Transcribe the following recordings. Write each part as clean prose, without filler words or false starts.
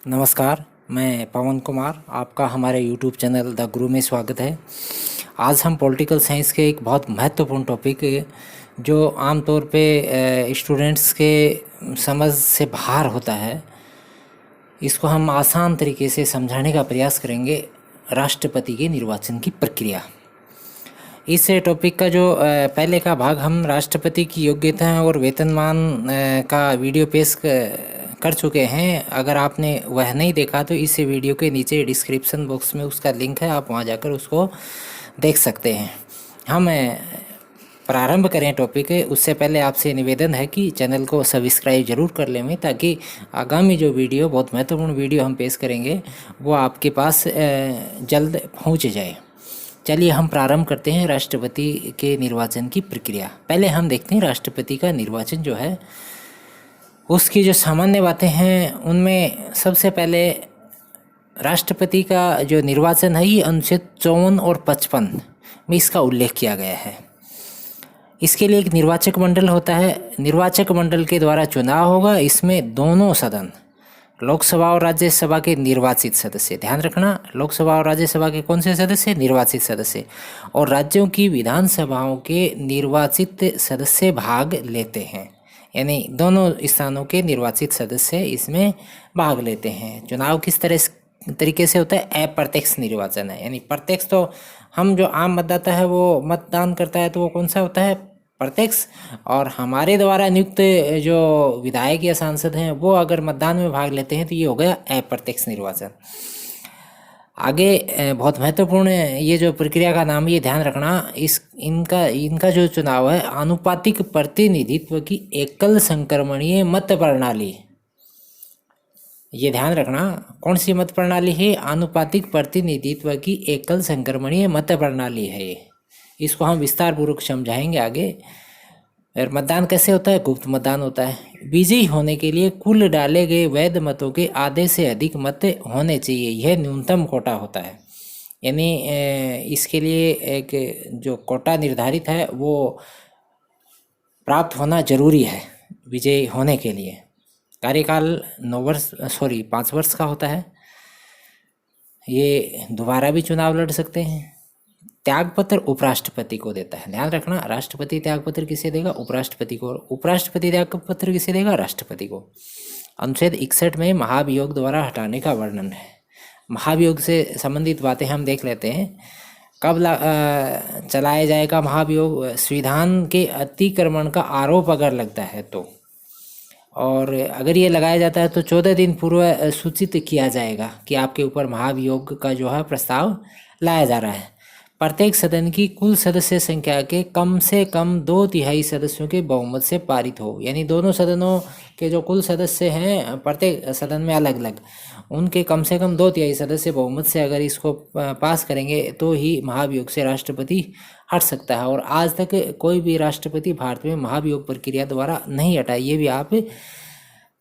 नमस्कार, मैं पवन कुमार, आपका हमारे यूट्यूब चैनल द गुरु में स्वागत है। आज हम पॉलिटिकल साइंस के एक बहुत महत्वपूर्ण टॉपिक जो आमतौर पे स्टूडेंट्स के समझ से बाहर होता है, इसको हम आसान तरीके से समझाने का प्रयास करेंगे। राष्ट्रपति के निर्वाचन की प्रक्रिया। इस टॉपिक का जो पहले का भाग हम राष्ट्रपति की योग्यता और वेतनमान का वीडियो पेश कर चुके हैं। अगर आपने वह नहीं देखा तो इस वीडियो के नीचे डिस्क्रिप्शन बॉक्स में उसका लिंक है, आप वहां जाकर उसको देख सकते हैं। हम प्रारंभ करें टॉपिक। उससे पहले आपसे निवेदन है कि चैनल को सब्सक्राइब जरूर कर लें, ताकि आगामी जो वीडियो, बहुत महत्वपूर्ण वीडियो हम पेश करेंगे, वो आपके पास जल्द पहुंच जाए। चलिए हम प्रारंभ करते हैं राष्ट्रपति के निर्वाचन की प्रक्रिया। पहले हम देखते हैं राष्ट्रपति का निर्वाचन जो है उसकी जो सामान्य बातें हैं, उनमें सबसे पहले राष्ट्रपति का जो निर्वाचन है ये अनुच्छेद 54 और 55 में इसका उल्लेख किया गया है। इसके लिए एक निर्वाचक मंडल होता है। निर्वाचक मंडल के द्वारा चुनाव होगा। इसमें दोनों सदन, लोकसभा और राज्यसभा के निर्वाचित सदस्य, ध्यान रखना, लोकसभा और राज्यसभा के कौन से सदस्य? निर्वाचित सदस्य। और राज्यों की विधानसभाओं के निर्वाचित सदस्य भाग लेते हैं, यानी दोनों स्थानों के निर्वाचित सदस्य इसमें भाग लेते हैं। चुनाव किस तरीके से होता है? अप्रत्यक्ष निर्वाचन है, यानी प्रत्यक्ष तो हम जो आम मतदाता है वो मतदान करता है, तो वो कौन सा होता है? प्रत्यक्ष। और हमारे द्वारा नियुक्त जो विधायक या सांसद हैं वो अगर मतदान में भाग लेते हैं तो ये हो गया अप्रत्यक्ष निर्वाचन। आगे बहुत महत्वपूर्ण ये जो प्रक्रिया का नाम, ये ध्यान रखना, इनका जो चुनाव है आनुपातिक प्रतिनिधित्व की एकल संक्रमणीय मत प्रणाली। ये ध्यान रखना, कौन सी मत प्रणाली है? आनुपातिक प्रतिनिधित्व की एकल संक्रमणीय मत प्रणाली है ये। इसको हम विस्तार पूर्वक समझाएंगे आगे। और मतदान कैसे होता है? गुप्त मतदान होता है। विजयी होने के लिए कुल डाले गए वैध मतों के आधे से अधिक मत होने चाहिए, यह न्यूनतम कोटा होता है। यानी इसके लिए एक जो कोटा निर्धारित है वो प्राप्त होना जरूरी है विजयी होने के लिए। कार्यकाल 5 वर्ष का होता है। ये दोबारा भी चुनाव लड़ सकते हैं। त्यागपत्र उपराष्ट्रपति को देता है, ध्यान रखना, राष्ट्रपति त्यागपत्र किसे देगा? उपराष्ट्रपति को। उपराष्ट्रपति त्यागपत्र किसे देगा? राष्ट्रपति को। अनुच्छेद 61 में महाभियोग द्वारा हटाने का वर्णन है। महाभियोग से संबंधित बातें हम देख लेते हैं। कब चलाया जाएगा महाभियोग? संविधान के अतिक्रमण का आरोप अगर लगता है तो, और अगर ये लगाया जाता है तो 14 दिन पूर्व सूचित किया जाएगा कि आपके ऊपर महाभियोग का जो है प्रस्ताव लाया जा रहा है। प्रत्येक सदन की कुल सदस्य संख्या के कम से कम 2/3 सदस्यों के बहुमत से पारित हो, यानी दोनों सदनों के जो कुल सदस्य हैं प्रत्येक सदन में अलग अलग, उनके कम से कम 2/3 सदस्य बहुमत से अगर इसको पास करेंगे तो ही महाभियोग से राष्ट्रपति हट सकता है। और आज तक कोई भी राष्ट्रपति भारत में महाभियोग प्रक्रिया द्वारा नहीं हटा, ये भी आप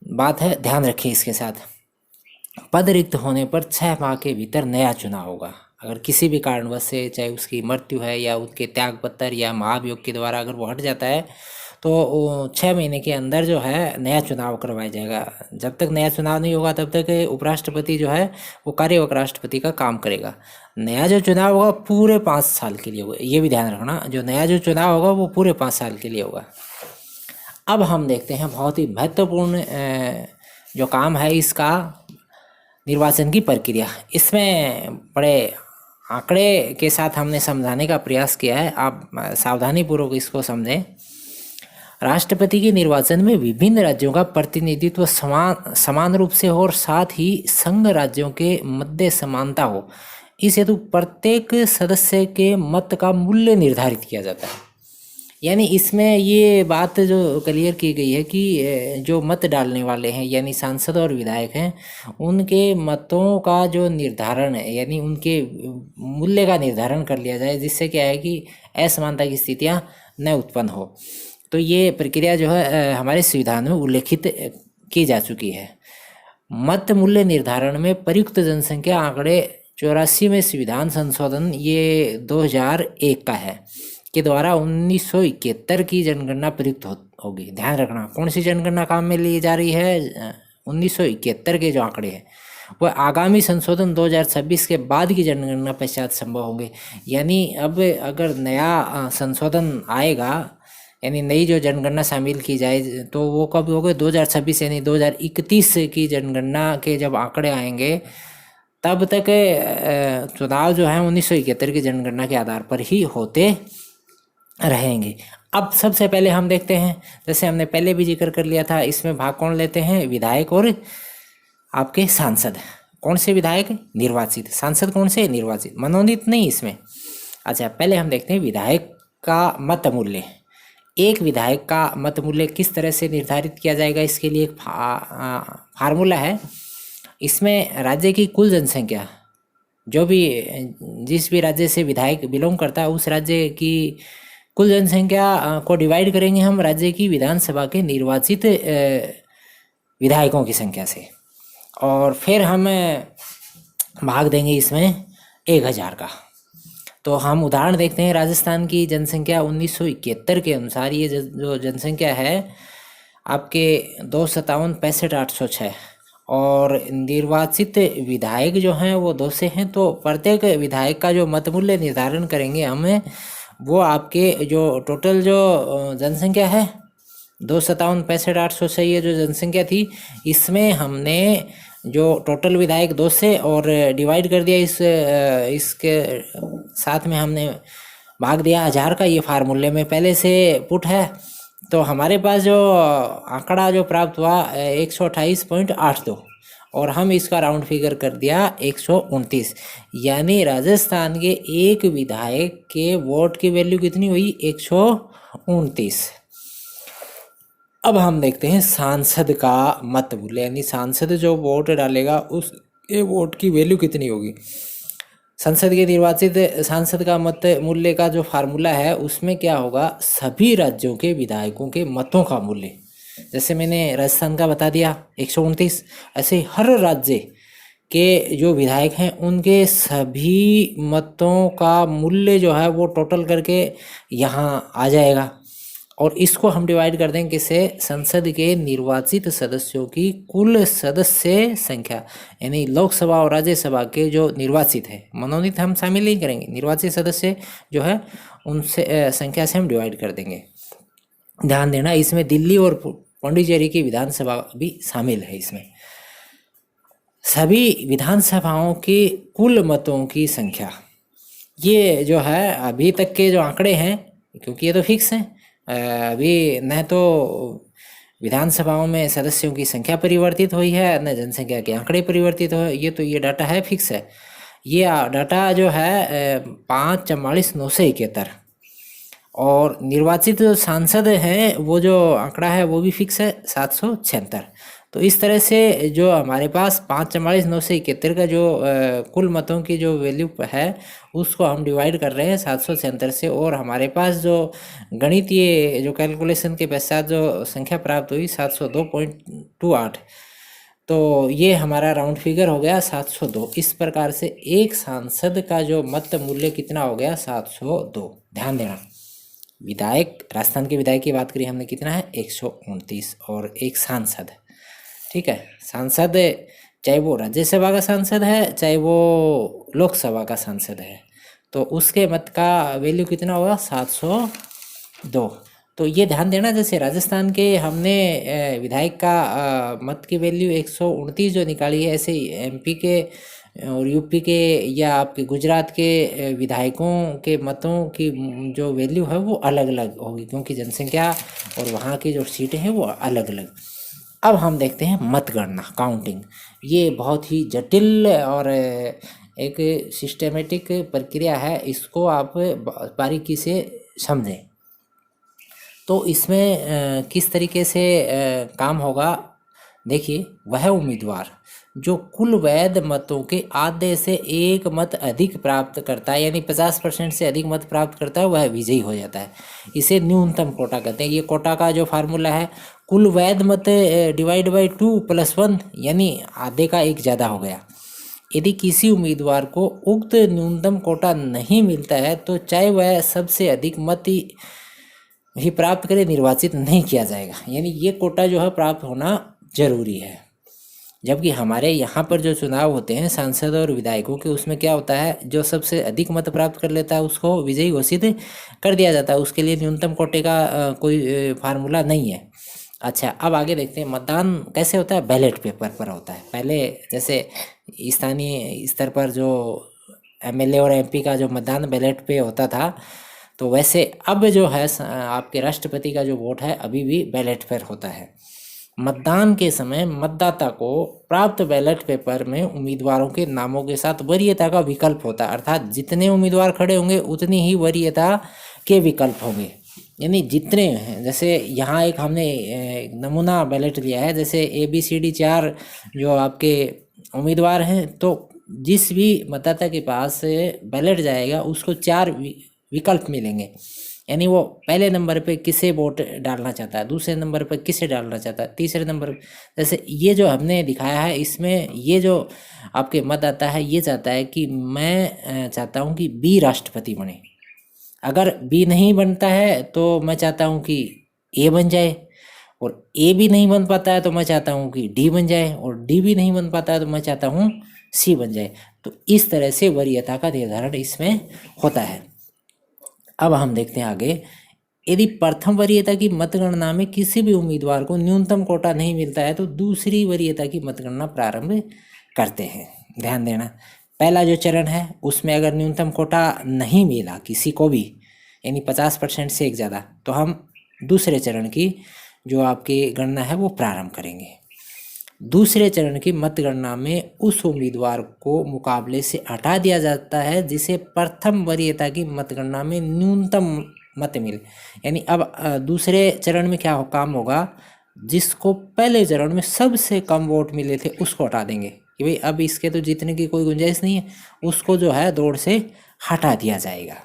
बात है, ध्यान रखिए। इसके साथ पद रिक्त होने पर 6 माह के भीतर नया चुनाव होगा। अगर किसी भी कारणवश से, चाहे उसकी मृत्यु है या उनके त्यागपत्र या महाभियोग के द्वारा अगर वो हट जाता है, तो 6 महीने के अंदर जो है नया चुनाव करवाया जाएगा। जब तक नया चुनाव नहीं होगा तब तक उपराष्ट्रपति जो है वो कार्यवाहक राष्ट्रपति का काम करेगा। नया जो चुनाव होगा पूरे 5 साल के लिए होगा, ये भी ध्यान रखना। जो नया जो चुनाव होगा वो पूरे 5 साल के लिए होगा। अब हम देखते हैं बहुत ही महत्वपूर्ण जो काम है इसका, निर्वाचन की प्रक्रिया। इसमें बड़े आंकड़े के साथ हमने समझाने का प्रयास किया है, आप सावधानी पूर्वक इसको समझें। राष्ट्रपति के निर्वाचन में विभिन्न राज्यों का प्रतिनिधित्व समान रूप से हो और साथ ही संघ राज्यों के मध्य समानता हो, इस हेतु प्रत्येक सदस्य के मत का मूल्य निर्धारित किया जाता है। यानी इसमें ये बात जो क्लियर की गई है कि जो मत डालने वाले हैं यानी सांसद और विधायक हैं, उनके मतों का जो निर्धारण है, यानी उनके मूल्य का निर्धारण कर लिया जाए, जिससे क्या है कि असमानता की स्थितियां न उत्पन्न हो। तो ये प्रक्रिया जो है हमारे संविधान में उल्लेखित की जा चुकी है। मत मूल्य निर्धारण में प्रयुक्त जनसंख्या आंकड़े 84वें संविधान संशोधन ये 2001 का है के द्वारा 1971 की जनगणना प्रयुक्त होगी। ध्यान रखना, कौन सी जनगणना काम में ली जा रही है? 1971 के जो आंकड़े हैं वह आगामी संशोधन 2026 के बाद की जनगणना पश्चात संभव होंगे। यानी अब अगर नया संशोधन आएगा, यानी नई जो जनगणना शामिल की जाए, तो वो कब होगा? 2026 यानी 2031 की जनगणना के जब आंकड़े आएंगे तब तक चुनाव जो है 1971 की जनगणना के आधार पर ही होते रहेंगे। अब सबसे पहले हम देखते हैं, जैसे हमने पहले भी जिक्र कर लिया था, इसमें भाग कौन लेते हैं? विधायक और आपके सांसद। कौन से विधायक? निर्वाचित। सांसद कौन से? निर्वाचित, मनोनीत नहीं इसमें। अच्छा, पहले हम देखते हैं विधायक का मत मूल्य। एक विधायक का मत मूल्य किस तरह से निर्धारित किया जाएगा? इसके लिए एक फार्मूला है। इसमें राज्य की कुल जनसंख्या, जो भी जिस भी राज्य से विधायक बिलोंग करता है उस राज्य की कुल जनसंख्या को डिवाइड करेंगे हम राज्य की विधानसभा के निर्वाचित विधायकों की संख्या से, और फिर हम भाग देंगे इसमें 1000 का। तो हम उदाहरण देखते हैं। राजस्थान की जनसंख्या 1971 के अनुसार ये जो जनसंख्या है आपके 257,65,806, और निर्वाचित विधायक जो हैं वो 2 से हैं। तो प्रत्येक विधायक का जो मत मूल्य निर्धारण करेंगे हमें, वो आपके जो टोटल जो जनसंख्या है 257,65,806 ये जो जनसंख्या थी, इसमें हमने जो टोटल विधायक 2 से और डिवाइड कर दिया इसके साथ में हमने भाग दिया 1000 का। ये फार्मूले में पहले से पुट है। तो हमारे पास जो आंकड़ा जो प्राप्त हुआ 128.82, और हम इसका राउंड फिगर कर दिया 129। यानी राजस्थान के एक विधायक के वोट की वैल्यू कितनी हुई? 129। अब हम देखते हैं सांसद का मत मूल्य, यानी सांसद जो वोट डालेगा उसके वोट की वैल्यू कितनी होगी। संसद के निर्वाचित सांसद का मत मूल्य का जो फार्मूला है उसमें क्या होगा? सभी राज्यों के विधायकों के मतों का मूल्य। जैसे मैंने राजस्थान का बता दिया 129, ऐसे हर राज्य के जो विधायक हैं उनके सभी मतों का मूल्य जो है वो टोटल करके यहाँ आ जाएगा, और इसको हम डिवाइड कर देंगे किससे? संसद के निर्वाचित सदस्यों की कुल सदस्य संख्या, यानी लोकसभा और राज्यसभा के जो निर्वाचित है, मनोनीत हम शामिल नहीं करेंगे, निर्वाचित सदस्य जो है उनसे संख्या से हम डिवाइड कर देंगे। ध्यान देना, इसमें दिल्ली और पांडिचेरी की विधानसभा भी शामिल है। इसमें सभी विधानसभाओं के कुल मतों की संख्या, ये जो है अभी तक के जो आंकड़े हैं, क्योंकि ये तो फिक्स हैं, अभी न तो विधानसभाओं में सदस्यों की संख्या परिवर्तित हुई है न जनसंख्या के आंकड़े परिवर्तित हुए, ये डाटा है, फिक्स है। ये डाटा जो है 5,44,971, और निर्वाचित जो सांसद हैं वो जो आंकड़ा है वो भी फिक्स है 776। तो इस तरह से जो हमारे पास 5,44,971 का जो कुल मतों की जो वैल्यू है उसको हम डिवाइड कर रहे हैं 776 से, और हमारे पास जो गणितीय जो कैलकुलेशन के पश्चात जो संख्या प्राप्त हुई 702.28, तो ये हमारा राउंड फिगर हो गया 702। इस प्रकार से एक सांसद का जो मत मूल्य कितना हो गया? 702। ध्यान देना, विधायक, राजस्थान के विधायक की बात करी हमने, कितना है? 129, और एक सांसद, ठीक है। सांसद चाहे वो राज्यसभा का सांसद है चाहे वो लोकसभा का सांसद है, तो उसके मत का वैल्यू कितना होगा? 702। तो ये ध्यान देना, जैसे राजस्थान के हमने विधायक का मत की वैल्यू 129 जो निकाली है, ऐसे ही MP के और यूपी के या आपके गुजरात के विधायकों के मतों की जो वैल्यू है वो अलग अलग होगी, क्योंकि जनसंख्या और वहाँ की जो सीटें हैं वो अलग अलग। अब हम देखते हैं मतगणना, काउंटिंग। ये बहुत ही जटिल और एक सिस्टमेटिक प्रक्रिया है, इसको आप बारीकी से समझें। तो इसमें किस तरीके से काम होगा? देखिए, वह उम्मीदवार जो कुल वैध मतों के आधे से एक मत अधिक प्राप्त करता है, यानी 50% से अधिक मत प्राप्त करता है, वह विजयी हो जाता है। इसे न्यूनतम कोटा कहते हैं। ये कोटा का जो फार्मूला है, कुल वैध मत डिवाइड बाई 2 + 1, यानी आधे का एक ज़्यादा हो गया। यदि किसी उम्मीदवार को उक्त न्यूनतम कोटा नहीं मिलता है तो चाहे वह सबसे अधिक मत ही प्राप्त करे, निर्वाचित नहीं किया जाएगा। यानी ये कोटा जो है प्राप्त होना जरूरी है। जबकि हमारे यहाँ पर जो चुनाव होते हैं सांसद और विधायकों के, उसमें क्या होता है, जो सबसे अधिक मत प्राप्त कर लेता है उसको विजयी घोषित कर दिया जाता है। उसके लिए न्यूनतम कोटे का कोई फार्मूला नहीं है। अच्छा, अब आगे देखते हैं मतदान कैसे होता है। बैलेट पेपर पर होता है। पहले जैसे स्थानीय स्तर पर जो एमएलए और एमपी का जो मतदान बैलेट पे होता था, तो वैसे अब जो है आपके राष्ट्रपति का जो वोट है अभी भी बैलेट पर होता है। मतदान के समय मतदाता को प्राप्त बैलेट पेपर में उम्मीदवारों के नामों के साथ वरीयता का विकल्प होता है, अर्थात जितने उम्मीदवार खड़े होंगे उतनी ही वरीयता के विकल्प होंगे। यानी जितने हैं, जैसे यहाँ एक हमने नमूना बैलेट लिया है, जैसे ABCD 4 जो आपके उम्मीदवार हैं, तो जिस भी मतदाता के पास बैलेट जाएगा उसको 4 विकल्प मिलेंगे। यानी वो पहले नंबर पे किसे वोट डालना चाहता है, दूसरे नंबर पर किसे डालना चाहता है, तीसरे नंबर, जैसे ये जो हमने दिखाया है इसमें ये जो आपके मतदाता है ये चाहता है कि मैं चाहता हूँ कि बी राष्ट्रपति बने। अगर बी नहीं बनता है तो मैं चाहता हूँ कि ए बन जाए, और ए भी नहीं बन पाता है तो मैं चाहता हूँ कि डी बन जाए, और डी भी नहीं बन पाता है तो मैं चाहता हूँ सी बन जाए। तो इस तरह से वरीयता का निर्धारण इसमें होता है। अब हम देखते हैं आगे। यदि प्रथम वरीयता की मतगणना में किसी भी उम्मीदवार को न्यूनतम कोटा नहीं मिलता है तो दूसरी वरीयता की मतगणना प्रारंभ करते हैं। ध्यान देना, पहला जो चरण है उसमें अगर न्यूनतम कोटा नहीं मिला किसी को भी, यानी 50% से एक ज़्यादा, तो हम दूसरे चरण की जो आपकी गणना है वो प्रारंभ करेंगे। दूसरे चरण की मतगणना में उस उम्मीदवार को मुकाबले से हटा दिया जाता है जिसे प्रथम वरीयता की मतगणना में न्यूनतम मत मिले। यानी अब दूसरे चरण में क्या काम होगा, जिसको पहले चरण में सबसे कम वोट मिले थे उसको हटा देंगे कि भाई अब इसके तो जीतने की कोई गुंजाइश नहीं है, उसको जो है दौड़ से हटा दिया जाएगा।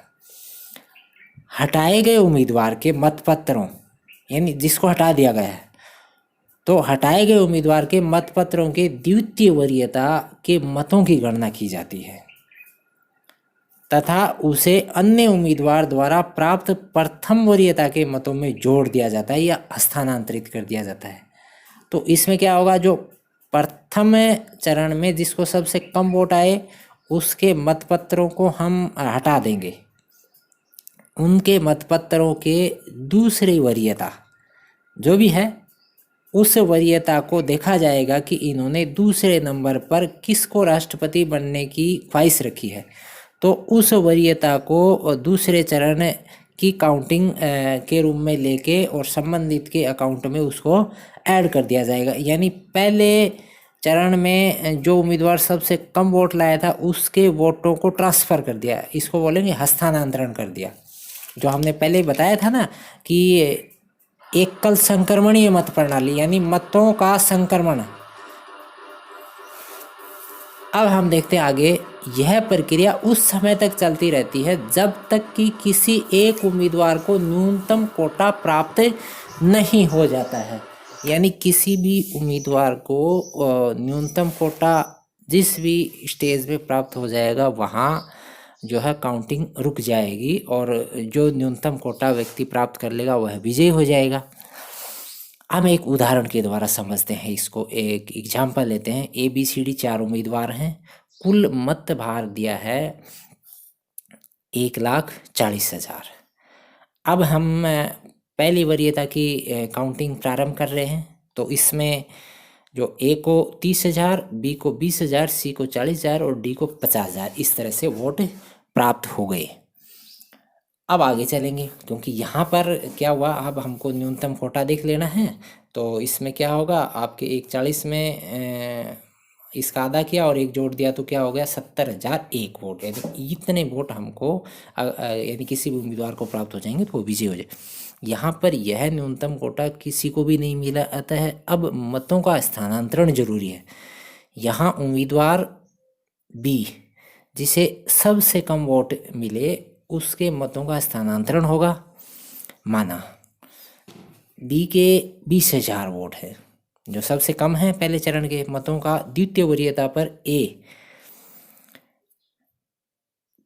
हटाए गए उम्मीदवार के मतपत्रों, यानी जिसको हटा दिया गया है, तो हटाए गए उम्मीदवार के मतपत्रों के द्वितीय वरीयता के मतों की गणना की जाती है तथा उसे अन्य उम्मीदवार द्वारा प्राप्त प्रथम वरीयता के मतों में जोड़ दिया जाता है या हस्तांतरित कर दिया जाता है। तो इसमें क्या होगा, जो प्रथम चरण में जिसको सबसे कम वोट आए उसके मतपत्रों को हम हटा देंगे, उनके मतपत्रों के दूसरी वरीयता जो भी है उस वरीयता को देखा जाएगा कि इन्होंने दूसरे नंबर पर किसको राष्ट्रपति बनने की ख्वाहिश रखी है, तो उस वरीयता को दूसरे चरण की काउंटिंग के रूप में लेके और संबंधित के अकाउंट में उसको ऐड कर दिया जाएगा। यानी पहले चरण में जो उम्मीदवार सबसे कम वोट लाया था उसके वोटों को ट्रांसफ़र कर दिया, इसको बोलेंगे हस्तांतरण कर दिया। जो हमने पहले बताया था ना कि एकल संक्रमणीय मत प्रणाली, यानी मतों का संक्रमण। अब हम देखते हैं आगे। यह प्रक्रिया उस समय तक चलती रहती है जब तक कि किसी एक उम्मीदवार को न्यूनतम कोटा प्राप्त नहीं हो जाता है। यानी किसी भी उम्मीदवार को न्यूनतम कोटा जिस भी स्टेज पे प्राप्त हो जाएगा वहाँ जो है काउंटिंग रुक जाएगी, और जो न्यूनतम कोटा व्यक्ति प्राप्त कर लेगा वह विजयी हो जाएगा। हम एक उदाहरण के द्वारा समझते हैं इसको। एक एग्जाम्पल लेते हैं। ABCD 4 उम्मीदवार हैं, कुल मत भार दिया है 1,40,000। अब हम पहली वरीयता की काउंटिंग प्रारंभ कर रहे हैं। तो इसमें जो A को 30,000, B को 20,000, C को 40,000 और D को 50,000 इस तरह से वोट प्राप्त हो गए। अब आगे चलेंगे, क्योंकि यहाँ पर क्या हुआ, अब हमको न्यूनतम कोटा देख लेना है। तो इसमें क्या होगा, आपके 1,40 में इसका आधा किया और एक जोड़ दिया तो क्या हो गया 70,001 वोट। यानी इतने वोट हमको यानी किसी भी उम्मीदवार को प्राप्त हो जाएंगे तो वो विजय हो जाए। यहाँ पर यह न्यूनतम कोटा किसी को भी नहीं मिला आता है। अब मतों का स्थानांतरण जरूरी है। यहाँ उम्मीदवार बी जिसे सबसे कम वोट मिले उसके मतों का स्थानांतरण होगा। माना बी के 20,000 वोट है, जो सबसे कम है पहले चरण के मतों का। द्वितीय वरीयता पर ए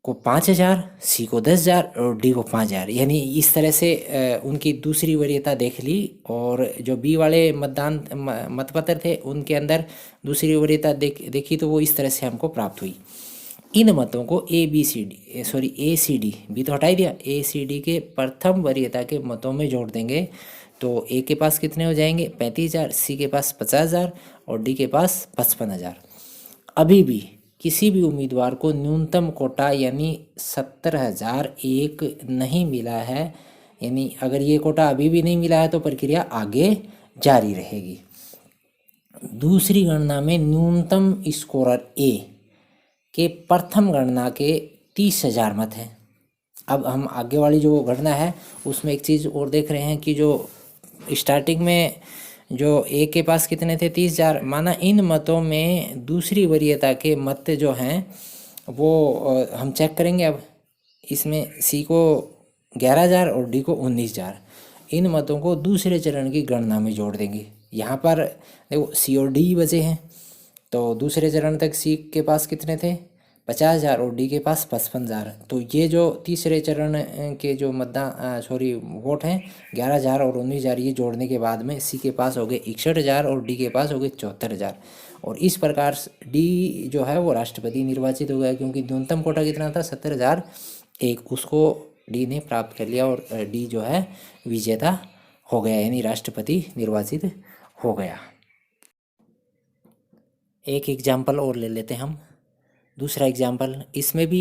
को 5,000, सी को 10,000 और डी को 5,000। यानी इस तरह से उनकी दूसरी वरीयता देख ली, और जो बी वाले मतपत्र थे उनके अंदर दूसरी वरीयता देखी, तो वो इस तरह से हमको प्राप्त हुई। इन मतों को ए सी डी, बी तो हटा ही दिया, ए सी डी के प्रथम वरीयता के मतों में जोड़ देंगे, तो ए के पास कितने हो जाएंगे 35,000, सी के पास 50,000 और डी के पास 55,000। अभी भी किसी भी उम्मीदवार को न्यूनतम कोटा यानी 70,001 नहीं मिला है। यानी अगर ये कोटा अभी भी नहीं मिला है तो प्रक्रिया आगे जारी रहेगी। दूसरी गणना में न्यूनतम स्कोरर ए के प्रथम गणना के 30,000 मत हैं। अब हम आगे वाली जो गणना है उसमें एक चीज़ और देख रहे हैं कि जो स्टार्टिंग में जो ए के पास कितने थे 30,000, माना इन मतों में दूसरी वरीयता के मत जो हैं वो हम चेक करेंगे। अब इसमें सी को 11,000 और डी को 19,000, इन मतों को दूसरे चरण की गणना में जोड़ देंगे। यहाँ पर देखो सी और डी बचे हैं, तो दूसरे चरण तक सी के पास कितने थे 50,000 और डी के पास 55,000। तो ये जो तीसरे चरण के जो वोट हैं 11,000 और 19,000, ये जोड़ने के बाद में सी के पास हो गए 61,000 और डी के पास हो गए 74,000। और इस प्रकार डी जो है वो राष्ट्रपति निर्वाचित हो गया, क्योंकि न्यूनतम कोटा कितना था 70,001, उसको डी ने प्राप्त कर लिया और डी जो है विजेता हो गया, यानी राष्ट्रपति निर्वाचित हो गया। एक एग्जाम्पल और ले लेते हैं हम, दूसरा एग्जाम्पल। इसमें भी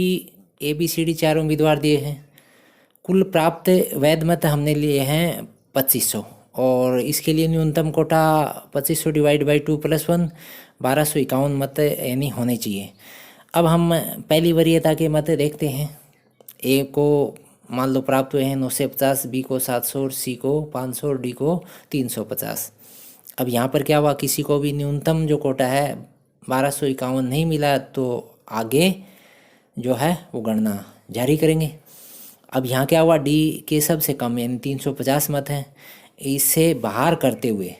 ए बी सी डी 4 उम्मीदवार दिए हैं। कुल प्राप्त वैध मत हमने लिए हैं 2500, और इसके लिए न्यूनतम कोटा 2500 डिवाइड बाई 2 + 1 1251 मत यानी होने चाहिए। अब हम पहली वरीयता के मत देखते हैं। ए को मान लो प्राप्त हुए हैं 950, बी को 700 और सी को 500 और डी को 350। अब यहाँ पर क्या हुआ, किसी को भी न्यूनतम जो कोटा है 1251 नहीं मिला, तो आगे जो है वो गणना जारी करेंगे। अब यहाँ क्या हुआ, डी के सबसे कम यानी 350 मत हैं, इसे बाहर करते हुए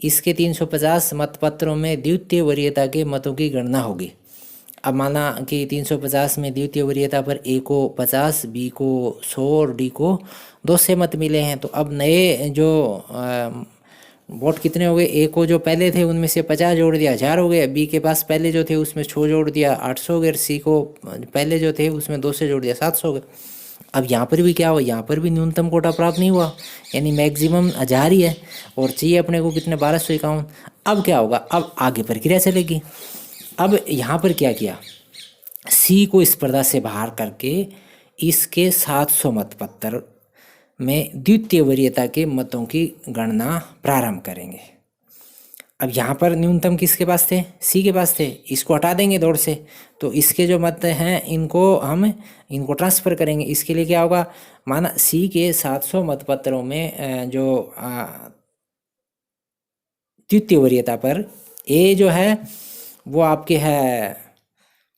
इसके 350 मतपत्रों में द्वितीय वरीयता के मतों की गणना होगी। अब माना कि 350 में द्वितीय वरीयता पर ए को 50, बी को 100 और डी को 200 मत मिले हैं। तो अब नए जो वोट कितने हो गए, ए को जो पहले थे उनमें से 50 जोड़ दिया 1000 हो गए, बी के पास पहले जो थे उसमें 6 जोड़ दिया 800 हो गए, सी को पहले जो थे उसमें 200 जोड़ दिया 700 हो गए। अब यहाँ पर भी क्या हुआ, यहाँ पर भी न्यूनतम कोटा प्राप्त नहीं हुआ, यानी मैक्सिमम 1000 ही है, और चाहिए अपने को कितने 1251। अब क्या होगा, अब आगे प्रक्रिया चलेगी। अब यहाँ पर क्या किया, सी को स्पर्धा से बाहर करके इसके 700 मतपत्र में द्वितीय वरीयता के मतों की गणना प्रारंभ करेंगे। अब यहाँ पर न्यूनतम किसके पास थे, सी के पास थे, इसको हटा देंगे दौड़ से, तो इसके जो मत हैं इनको ट्रांसफ़र करेंगे। इसके लिए क्या होगा, माना सी के 700 मतपत्रों में जो द्वितीय वरीयता पर ए जो है वो आपके है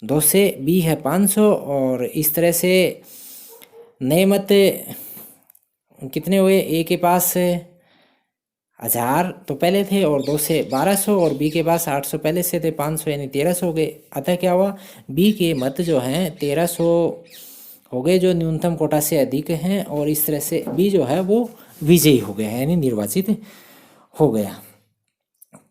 200, बी है 500, और इस तरह से नए मत कितने हुए, ए के पास 1000 तो पहले थे और 2 से 1200, और बी के पास 800 पहले से थे, 500 यानी 1300 हो गए। अतः क्या हुआ, बी के मत जो हैं 1300 हो गए, जो न्यूनतम कोटा से अधिक हैं, और इस तरह से बी जो है वो विजयी हो गया है, यानी निर्वाचित हो गया।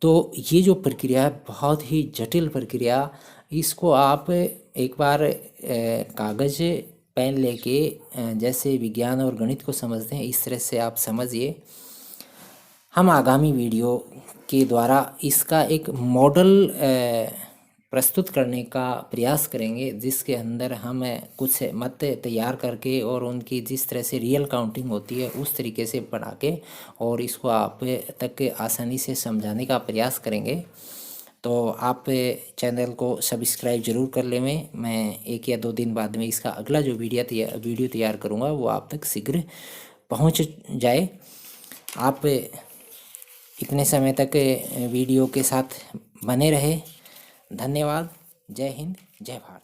तो ये जो प्रक्रिया है बहुत ही जटिल प्रक्रिया, इसको आप एक बार कागज़ पेन लेके जैसे विज्ञान और गणित को समझते हैं इस तरह से आप समझिए। हम आगामी वीडियो के द्वारा इसका एक मॉडल प्रस्तुत करने का प्रयास करेंगे, जिसके अंदर हम कुछ मत तैयार करके और उनकी जिस तरह से रियल काउंटिंग होती है उस तरीके से बना के और इसको आप तक आसानी से समझाने का प्रयास करेंगे। तो आप चैनल को सब्सक्राइब ज़रूर कर लें। मैं 1 या 2 दिन बाद में इसका अगला जो वीडियो तैयार करूँगा वो आप तक शीघ्र पहुँच जाए। आप इतने समय तक वीडियो के साथ बने रहे। धन्यवाद। जय हिंद, जय भारत।